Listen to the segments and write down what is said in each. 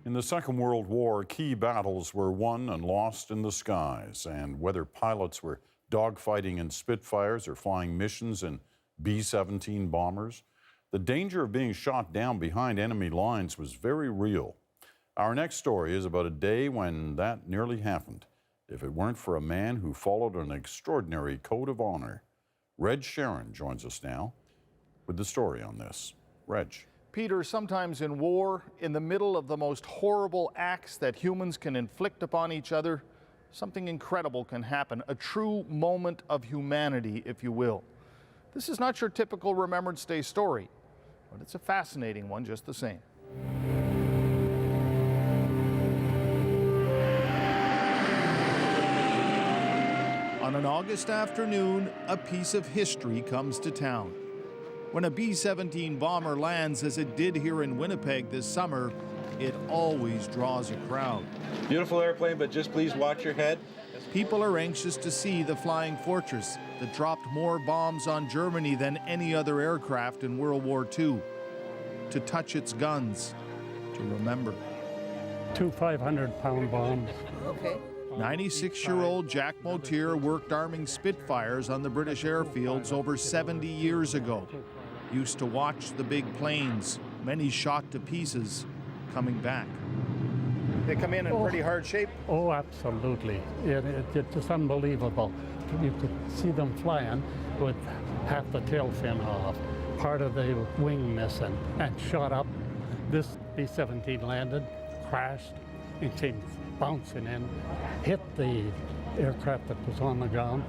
In the Second World War, key battles were won and lost in the skies, and whether pilots were dogfighting in Spitfires or flying missions in B-17 bombers, the danger of being shot down behind enemy lines was very real. Our next story is about a day when that nearly happened, if it weren't for a man who followed an extraordinary code of honor. Reg Sharon joins us now with the story on this. Reg. Peter, sometimes in war, in the middle of the most horrible acts that humans can inflict upon each other, something incredible can happen, a true moment of humanity, if you will. This is not your typical Remembrance Day story, but it's a fascinating one just the same. On an August afternoon, a piece of history comes to town. When a B-17 bomber lands, as it did here in Winnipeg this summer, it always draws a crowd. Beautiful airplane, but just please watch your head. People are anxious to see the Flying Fortress that dropped more bombs on Germany than any other aircraft in World War II. To touch its guns, to remember. 2 500-pound bombs. Okay. 96-year-old Jack Motier worked arming Spitfires on the British airfields over 70 years ago. Used to watch the big planes, many shot to pieces, coming back. They come in pretty hard shape? Oh, absolutely. It's just unbelievable. You could see them flying with half the tail fin off, part of the wing missing, and shot up. This B-17 landed, crashed, and came bouncing in, hit the aircraft that was on the ground,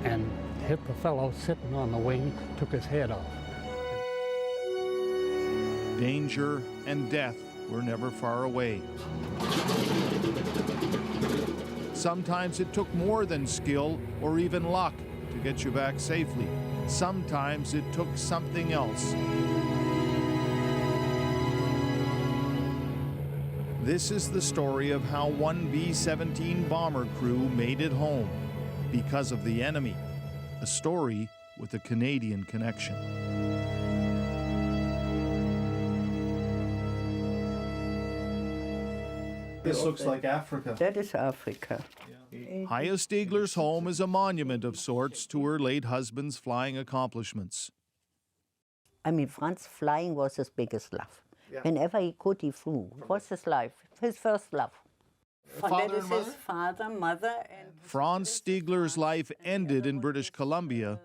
and hit the fellow sitting on the wing, took his head off. Danger and death were never far away. Sometimes it took more than skill or even luck to get you back safely. Sometimes it took something else. This is the story of how one B-17 bomber crew made it home because of the enemy. A story with a Canadian connection. This looks like Africa. That is Africa. Haya Stigler's home is a monument of sorts to her late husband's flying accomplishments. I mean, Franz flying was his biggest love. Yeah. Whenever he could, he flew. It was his life, his first love. Father and mother? His father, mother, and Fanz Stigler's life ended in British Columbia,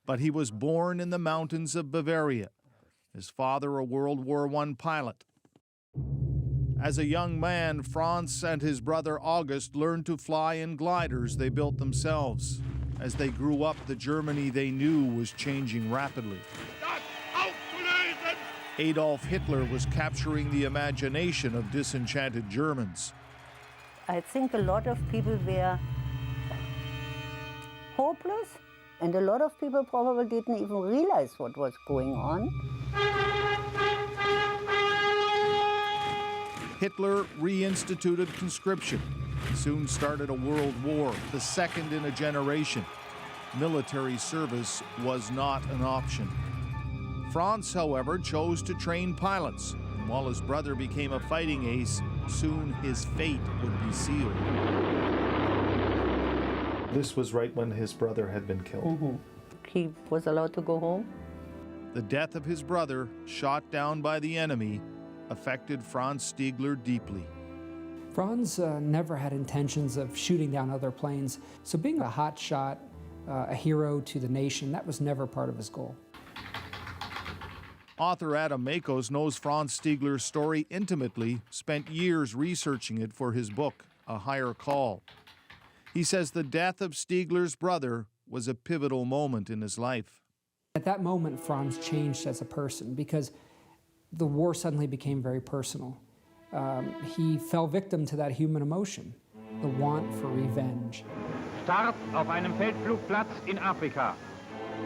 but he was born in the mountains of Bavaria. His father, a World War I pilot. As a young man, Franz and his brother August learned to fly in gliders they built themselves. As they grew up, the Germany they knew was changing rapidly. Adolf Hitler was capturing the imagination of disenchanted Germans. I think a lot of people were hopeless, and a lot of people probably didn't even realize what was going on. Hitler reinstituted conscription, soon started a world war, the second in a generation. Military service was not an option. Franz, however, chose to train pilots, and while his brother became a fighting ace, soon his fate would be sealed. This was right when his brother had been killed. Mm-hmm. He was allowed to go home. The death of his brother, shot down by the enemy, affected Fanz Stigler deeply. Franz never had intentions of shooting down other planes, so being a hot shot, a hero to the nation, that was never part of his goal. Author Adam Makos knows Fanz Stigler's story intimately, spent years researching it for his book, A Higher Call. He says the death of Stigler's brother was a pivotal moment in his life. At that moment, Franz changed as a person because the war suddenly became very personal. He fell victim to that human emotion, the want for revenge. Start auf einem Feldflugplatz in Afrika.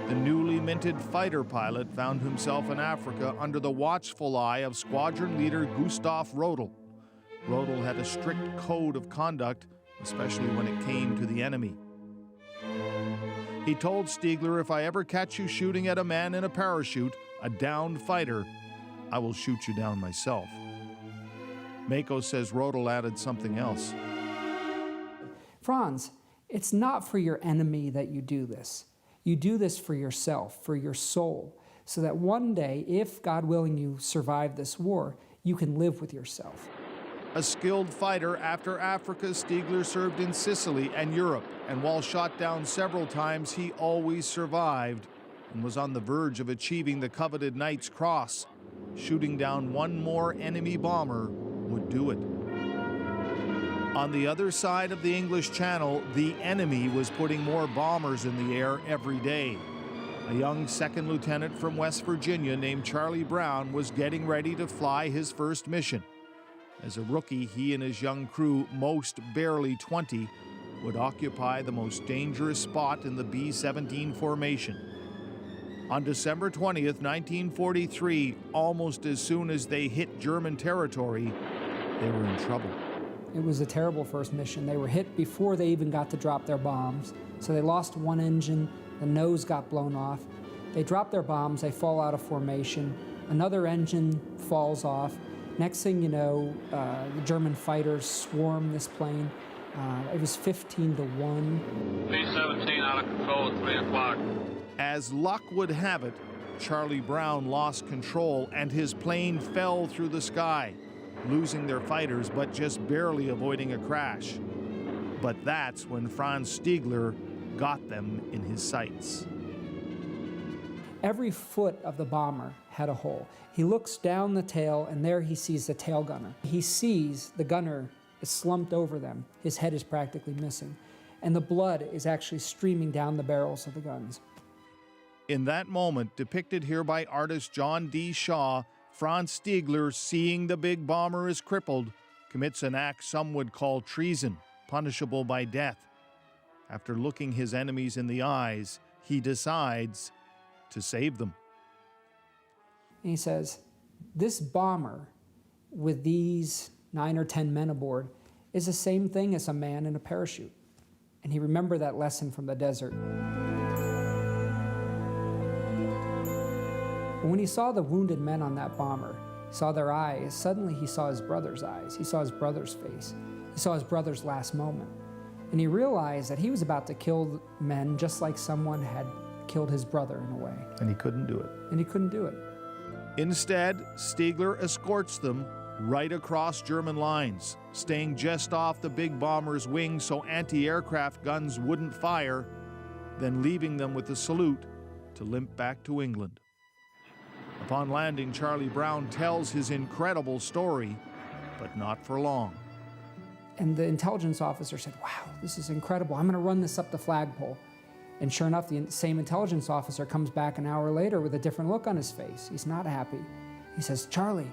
The newly minted fighter pilot found himself in Africa under the watchful eye of squadron leader Gustav Rodel. Rodel had a strict code of conduct, especially when it came to the enemy. He told Stigler, "If I ever catch you shooting at a man in a parachute, a downed fighter, I will shoot you down myself." Mako says Rodel added something else. Franz, it's not for your enemy that you do this. You do this for yourself, for your soul, so that one day, if, God willing, you survive this war, you can live with yourself. A skilled fighter after Africa, Stigler served in Sicily and Europe, and while shot down several times, he always survived and was on the verge of achieving the coveted Knight's Cross. Shooting down one more enemy bomber would do it. On the other side of the English Channel, the enemy was putting more bombers in the air every day. A young second lieutenant from West Virginia named Charlie Brown was getting ready to fly his first mission. As a rookie, he and his young crew, most barely 20, would occupy the most dangerous spot in the B-17 formation. On December 20th, 1943, almost as soon as they hit German territory, they were in trouble. It was a terrible first mission. They were hit before they even got to drop their bombs. So they lost one engine, the nose got blown off. They drop their bombs, they fall out of formation. Another engine falls off. Next thing you know, the German fighters swarm this plane. It was 15-1. B-17 out of control at 3 o'clock. As luck would have it, Charlie Brown lost control and his plane fell through the sky, losing their fighters but just barely avoiding a crash. But that's when Fanz Stigler got them in his sights. Every foot of the bomber had a hole. He looks down the tail, and there he sees the tail gunner. He sees the gunner is slumped over them. His head is practically missing, and the blood is actually streaming down the barrels of the guns. In that moment, depicted here by artist John D. Shaw, Fanz Stigler, seeing the big bomber is crippled, commits an act some would call treason, punishable by death. After looking his enemies in the eyes, he decides to save them. And he says, this bomber with these 9 or 10 men aboard is the same thing as a man in a parachute. And he remembered that lesson from the desert. When he saw the wounded men on that bomber, he saw their eyes, suddenly he saw his brother's eyes. He saw his brother's face. He saw his brother's last moment. And he realized that he was about to kill men just like someone had killed his brother in a way. And he couldn't do it. And he couldn't do it. Instead, Stigler escorts them right across German lines, staying just off the big bomber's wing so anti-aircraft guns wouldn't fire, then leaving them with a salute to limp back to England. Upon landing, Charlie Brown tells his incredible story, but not for long. And the intelligence officer said, wow, this is incredible. I'm going to run this up the flagpole. And sure enough, the same intelligence officer comes back an hour later with a different look on his face. He's not happy. He says, Charlie,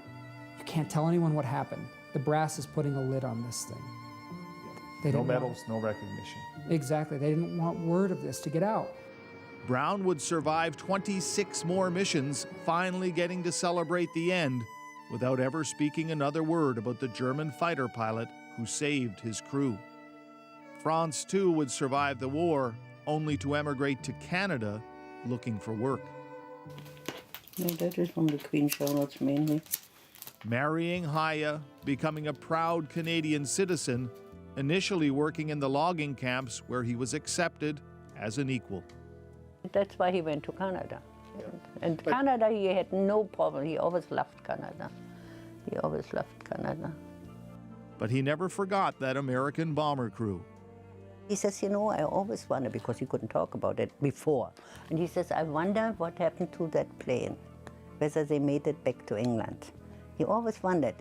you can't tell anyone what happened. The brass is putting a lid on this thing. No medals, no recognition. Exactly. They didn't want word of this to get out. Brown would survive 26 more missions, finally getting to celebrate the end without ever speaking another word about the German fighter pilot who saved his crew. Franz, too, would survive the war, only to emigrate to Canada looking for work. No, that is from the Queen's journals mainly. Marrying Haya, becoming a proud Canadian citizen, initially working in the logging camps where he was accepted as an equal. That's why he went to Canada. And Canada, he had no problem. He always loved Canada. He always loved Canada. But he never forgot that American bomber crew. He says, you know, I always wonder, because he couldn't talk about it before. And he says, I wonder what happened to that plane, whether they made it back to England. He always wondered.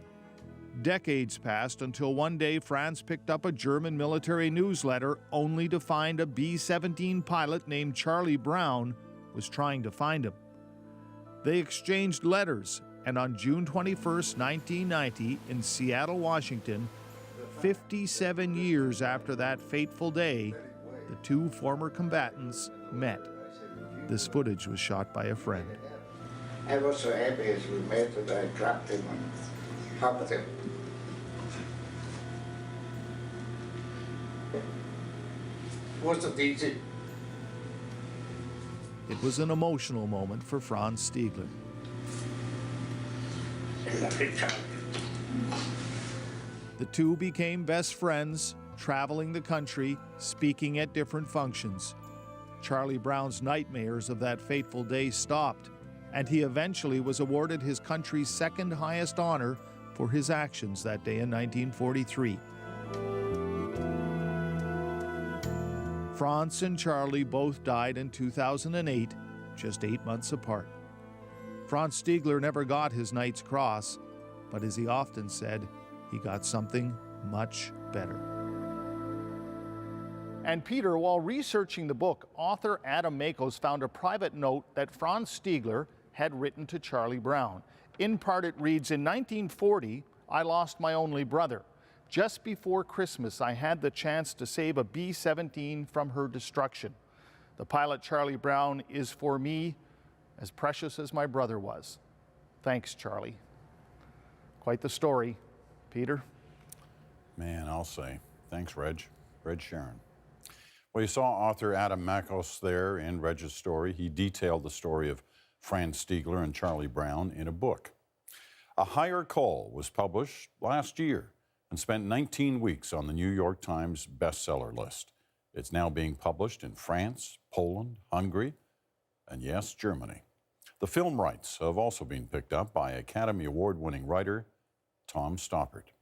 Decades passed until one day Franz picked up a German military newsletter only to find a B-17 pilot named Charlie Brown was trying to find him. They exchanged letters, and on June 21st, 1990, in Seattle, Washington, 57 years after that fateful day, the two former combatants met. This footage was shot by a friend. I was so happy as we met that I dropped him and helped him. Wasn't easy. It was an emotional moment for Fanz Stigler. The two became best friends, traveling the country, speaking at different functions. Charlie Brown's nightmares of that fateful day stopped, and he eventually was awarded his country's second highest honor for his actions that day in 1943. Fanz and Charlie both died in 2008, just 8 months apart. Fanz Stigler never got his Knight's Cross, but as he often said, he got something much better. And Peter, while researching the book, author Adam Makos found a private note that Fanz Stigler had written to Charlie Brown. In part it reads, "In 1940, I lost my only brother. Just before Christmas, I had the chance to save a B-17 from her destruction. The pilot Charlie Brown is for me as precious as my brother was. Thanks, Charlie." Quite the story. Peter? Man, I'll say. Thanks, Reg. Reg Sharon. Well, you saw author Adam Makos there in Reg's story. He detailed the story of Fanz Stigler and Charlie Brown in a book. A Higher Call was published last year and spent 19 weeks on the New York Times bestseller list. It's now being published in France, Poland, Hungary, and yes, Germany. The film rights have also been picked up by Academy Award-winning writer Tom Stoppard.